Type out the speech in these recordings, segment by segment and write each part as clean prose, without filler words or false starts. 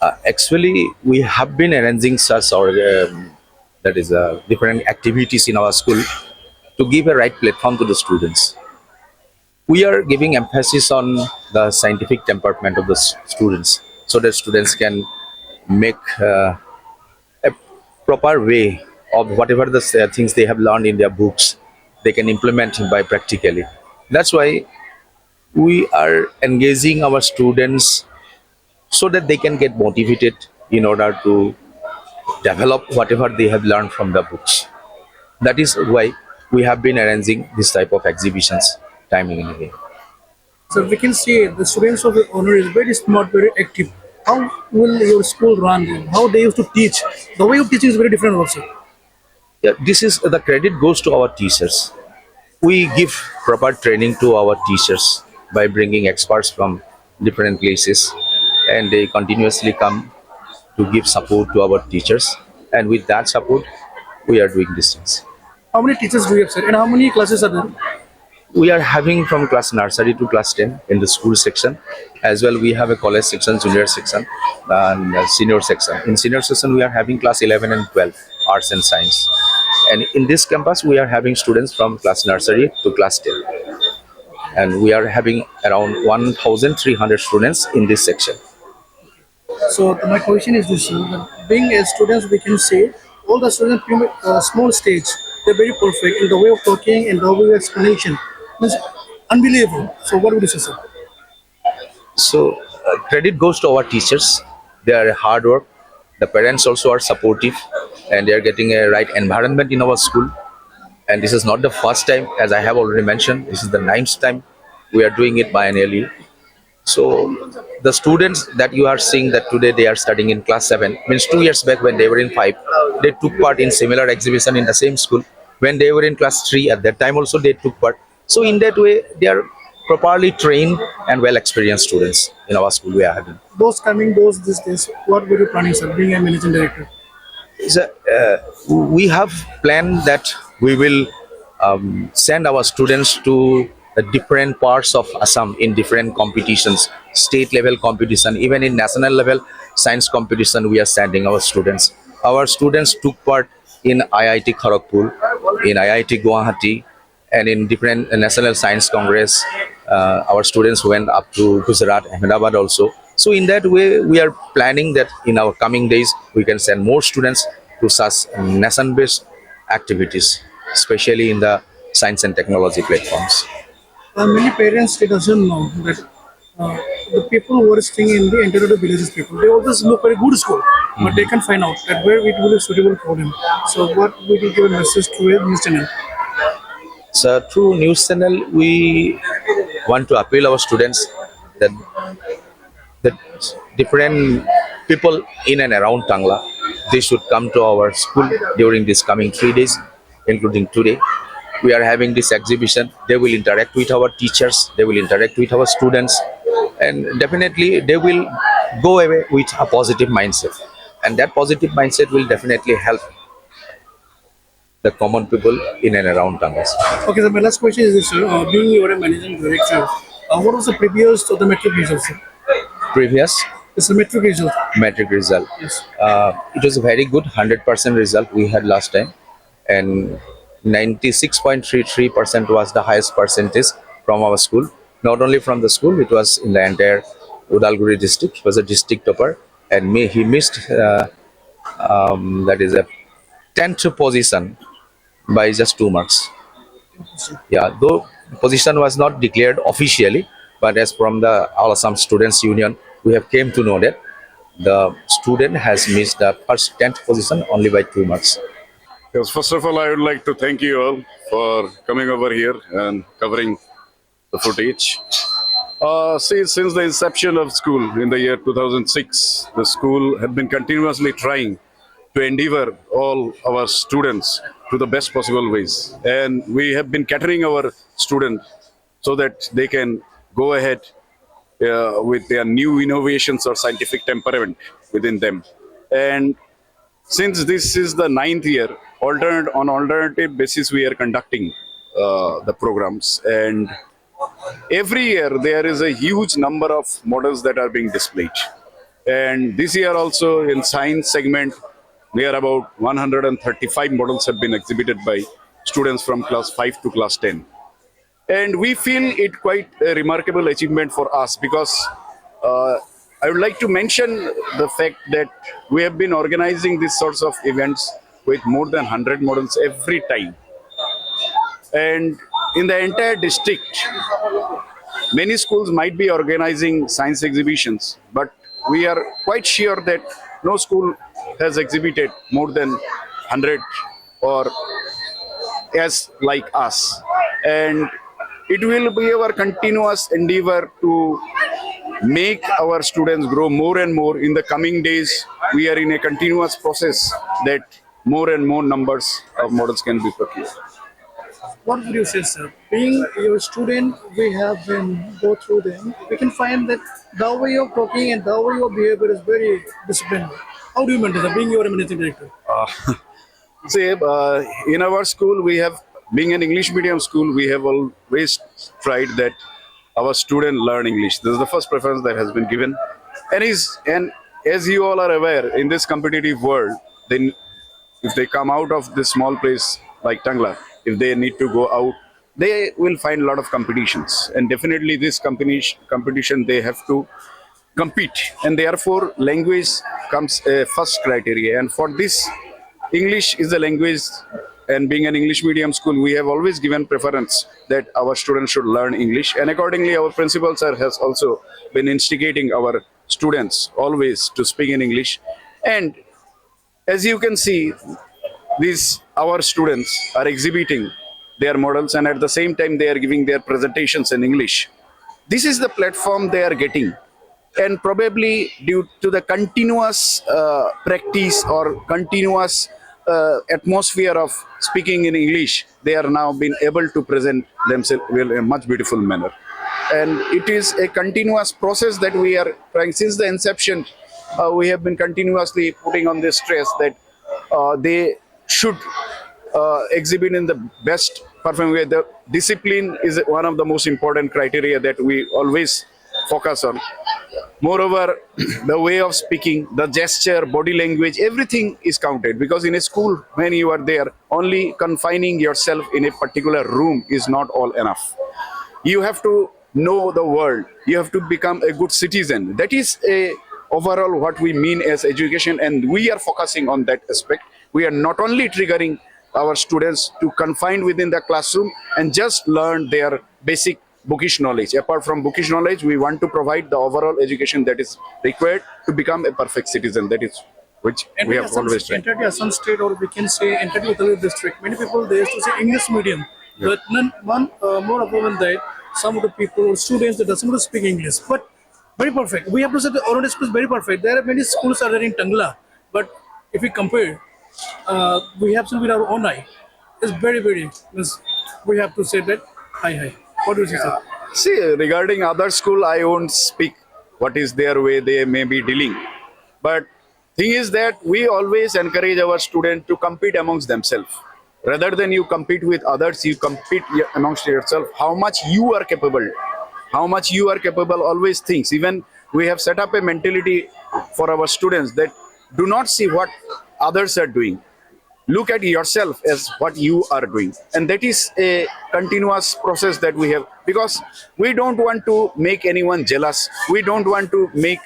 Actually, we have been arranging such or different activities in our school to give a right platform to the students. We are giving emphasis on the scientific temperament of the students, so that students can make a proper way of whatever the things they have learned in their books, they can implement it by practically. That's why we are engaging our students so that they can get motivated in order to develop whatever they have learned from the books. That is why we have been arranging this type of exhibitions timing in a way. So we can see the students of the honor is very smart, very active. How will your school run? How they used to teach? The way of teaching is very different also. Yeah, this is the credit goes to our teachers. We give proper training to our teachers by bringing experts from different places, and they continuously come to give support to our teachers. And with that support, we are doing these things. How many teachers do you have, sir? And how many classes are there? We are having from class nursery to class 10 in the school section. As well, we have a college section, junior section, and a senior section. In senior section, we are having class 11 and 12, arts and science. And in this campus, we are having students from class nursery to class 10. And we are having around 1,300 students in this section. So my question is this: that being a student, we can say all the students from a small stage, they're very perfect in the way of talking and the way of explanation. It's unbelievable. So what would you say, sir? So credit goes to our teachers. They are hard work. The parents also are supportive, and they are getting a right environment in our school. And this is not the first time, as I have already mentioned. This is the ninth time we are doing it biennially. So the students that you are seeing that today they are studying in class 7 means 2 years back when they were in 5, they took part in similar exhibition in the same school. When they were in class 3 at that time also they took part. So in that way they are properly trained and well experienced students in our school we are having. Those coming those these days, what were you planning, sir? Being a managing director. So, we have planned that we will send our students to the different parts of Assam in different competitions, state level competition, even in national level science competition. We are sending our students. Our students took part in IIT Kharagpur, in IIT Guwahati, and in different national science congress. Our students went up to Gujarat, Ahmedabad also. So in that way, we are planning that in our coming days, we can send more students to such nation-based activities, especially in the science and technology platforms. Many parents they doesn't know that the people who are staying in the interior of the villages people they always look for a good school, but they can find out that where it will be suitable for them. So what we will give a message to a news channel. So through news channel, we want to appeal our students that that different people in and around Tangla, they should come to our school during this coming 3 days, including today. We are having this exhibition. They will interact with our teachers, they will interact with our students, and definitely they will go away with a positive mindset. And that positive mindset will definitely help the common people in and around Tangla. Okay, so my last question is this, sir. Being you are a managing director, what was the previous of the metric results, sir? Previous It's the metric result. metric result. Yes. It was a very good 100% result we had last time, and 96.33% was the highest percentage from our school. Not only from the school, it was in the entire Udalguri district. He was a district topper, and he missed that is a 10th position by just 2 marks. Yeah, though position was not declared officially, but as from the All Assam Students Union, we have came to know that the student has missed the first 10th position only by 2 marks. Yes, first of all, I would like to thank you all for coming over here and covering the footage. Since the inception of school in the year 2006, the school had been continuously trying to endeavor all our students to the best possible ways. And we have been catering our students so that they can go ahead with their new innovations or scientific temperament within them. And since this is the ninth year, on alternative basis, we are conducting the programs. And every year, there is a huge number of models that are being displayed. And this year also in science segment, near about 135 models have been exhibited by students from class 5 to class 10. And we feel it quite a remarkable achievement for us because I would like to mention the fact that we have been organizing these sorts of events with more than 100 models every time. And in the entire district, many schools might be organizing science exhibitions, but we are quite sure that no school has exhibited more than 100 or as like us. And it will be our continuous endeavor to make our students grow more and more. In the coming days, we are in a continuous process that more and more numbers of models can be procured. What would you say, sir? Being your student, we have been go through them. We can find that the way of talking and the way of behavior is very disciplined. How do you maintain that? Being your managing director. Say, in our school, we have, being an English medium school, we have always tried that our student learn English. This is the first preference that has been given. And as you all are aware, in this competitive world, then if they come out of this small place like Tangla, if they need to go out, they will find a lot of competitions. And definitely this competition, they have to compete. And therefore, language comes a first criteria. And for this, English is the language, and being an English medium school, we have always given preference that our students should learn English. And accordingly, our principal sir has also been instigating our students always to speak in English. And as you can see, our students are exhibiting their models, and at the same time they are giving their presentations in English. This is the platform they are getting. And probably due to the continuous practice or continuous atmosphere of speaking in English, they are now being able to present themselves in a much beautiful manner. And it is a continuous process that we are trying since the inception. We have been continuously putting on this stress that they should exhibit in the best performing way. The discipline is one of the most important criteria that we always focus on. Moreover, the way of speaking, the gesture, body language, everything is counted, because in a school, when you are there, only confining yourself in a particular room is not all enough. You have to know the world. You have to become a good citizen. That is overall what we mean as education, and we are focusing on that aspect. We are not only triggering our students to confine within the classroom and just learn their basic bookish knowledge. Apart from bookish knowledge, we want to provide the overall education that is required to become a perfect citizen. That is which we have always tried. Entered Assam state, or we can say entered Uttar Pradesh district. Many people they used to say English medium, but more often than that, some of the people, students, that doesn't want to speak English, but very perfect. We have to say the ARONAI school is very perfect. There are many schools are there in Tangla, but if we compare, we have to with our ARONAI. It's very, we have to say that high. What do you say, sir? See, regarding other school, I won't speak what is their way they may be dealing. But thing is that we always encourage our students to compete amongst themselves. Rather than you compete with others, you compete amongst yourself. How much you are capable. How much you are capable always thinks. Even we have set up a mentality for our students that do not see what others are doing. Look at yourself as what you are doing. And that is a continuous process that we have, because we don't want to make anyone jealous. We don't want to make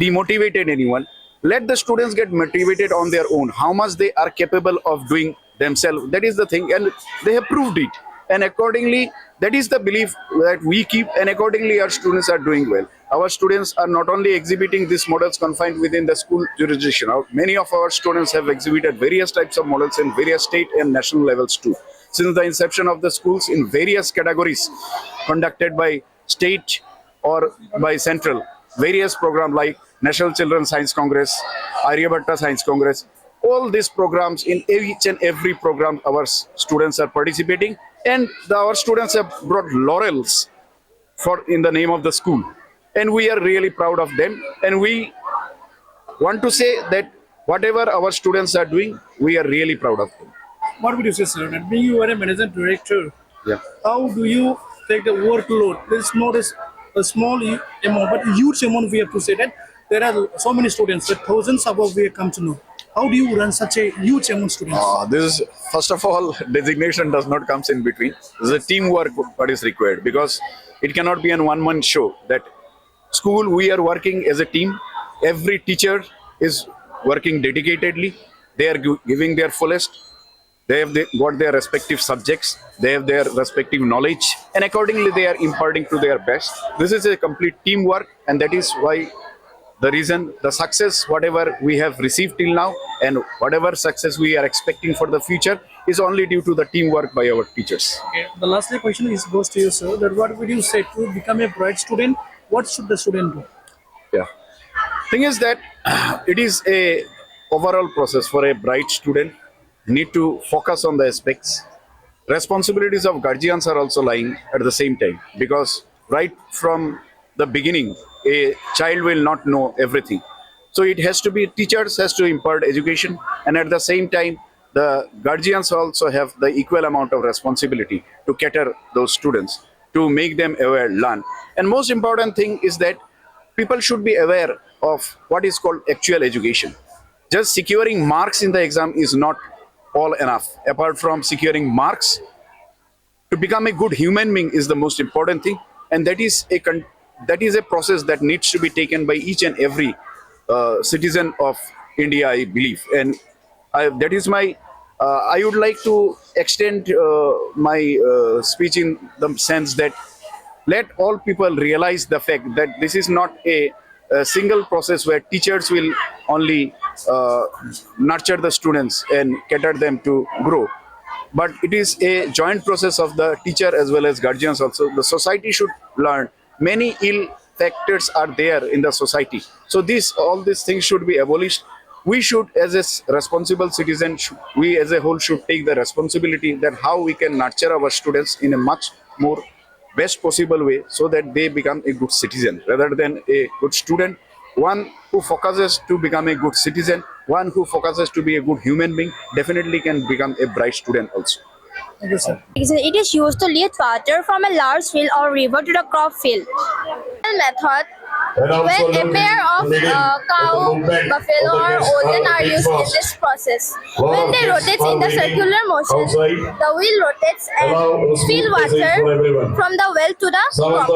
demotivated anyone. Let the students get motivated on their own, how much they are capable of doing themselves. That is the thing, and they have proved it. And accordingly, that is the belief that we keep, and accordingly our students are doing well. Our students are not only exhibiting these models confined within the school jurisdiction. Many of our students have exhibited various types of models in various state and national levels too. Since the inception of the schools in various categories conducted by state or by central, various programs like National Children's Science Congress, Aryabhatta Science Congress, all these programs, in each and every program our students are participating, and our students have brought laurels in the name of the school. And we are really proud of them, and we want to say that whatever our students are doing, we are really proud of them. What would you say, sir? That being you are a managing director, Yeah. how do you take the workload? It's not a small amount, but a huge amount. We have to say that there are so many students, that thousands above we come to know. How do you run such a huge amount of students? This is, first of all, designation does not comes in between. This is a teamwork what is required, because it cannot be a one-man show. That school, we are working as a team. Every teacher is working dedicatedly. They are giving their fullest. They have got their respective subjects. They have their respective knowledge, and accordingly they are imparting to their best. This is a complete teamwork, and that is why the reason, the success, whatever we have received till now, and whatever success we are expecting for the future, is only due to the teamwork by our teachers. Okay. The last question is goes to you, sir. That what would you say to become a bright student? What should the student do? Yeah. Thing is that it is a overall process for a bright student. Need to focus on the aspects. Responsibilities of guardians are also lying at the same time, because right from the beginning, a child will not know everything. So it has to be, teachers has to impart education, and at the same time, the guardians also have the equal amount of responsibility to cater those students, to make them aware, learn. And most important thing is that people should be aware of what is called actual education. Just securing marks in the exam is not all enough. Apart from securing marks, to become a good human being is the most important thing, and that is a process that needs to be taken by each and every citizen of India, I believe. And that is my. I would like to extend my speech in the sense that let all people realize the fact that this is not a single process where teachers will only nurture the students and cater them to grow, but it is a joint process of the teacher as well as guardians also. The society should learn. Many ill factors are there in the society, so all these things should be abolished. We should, as a responsible citizen, we as a whole should take the responsibility that how we can nurture our students in a much more best possible way, so that they become a good citizen rather than a good student. One who focuses to become a good citizen, one who focuses to be a good human being, definitely can become a bright student also. Thank you, sir. It is used to lead water from a large field or river to the crop field. Method. When a pair of cow, buffalo or oxen are used in this process, when they rotate in the circular motion, the wheel rotates and fill water from the well to the crops.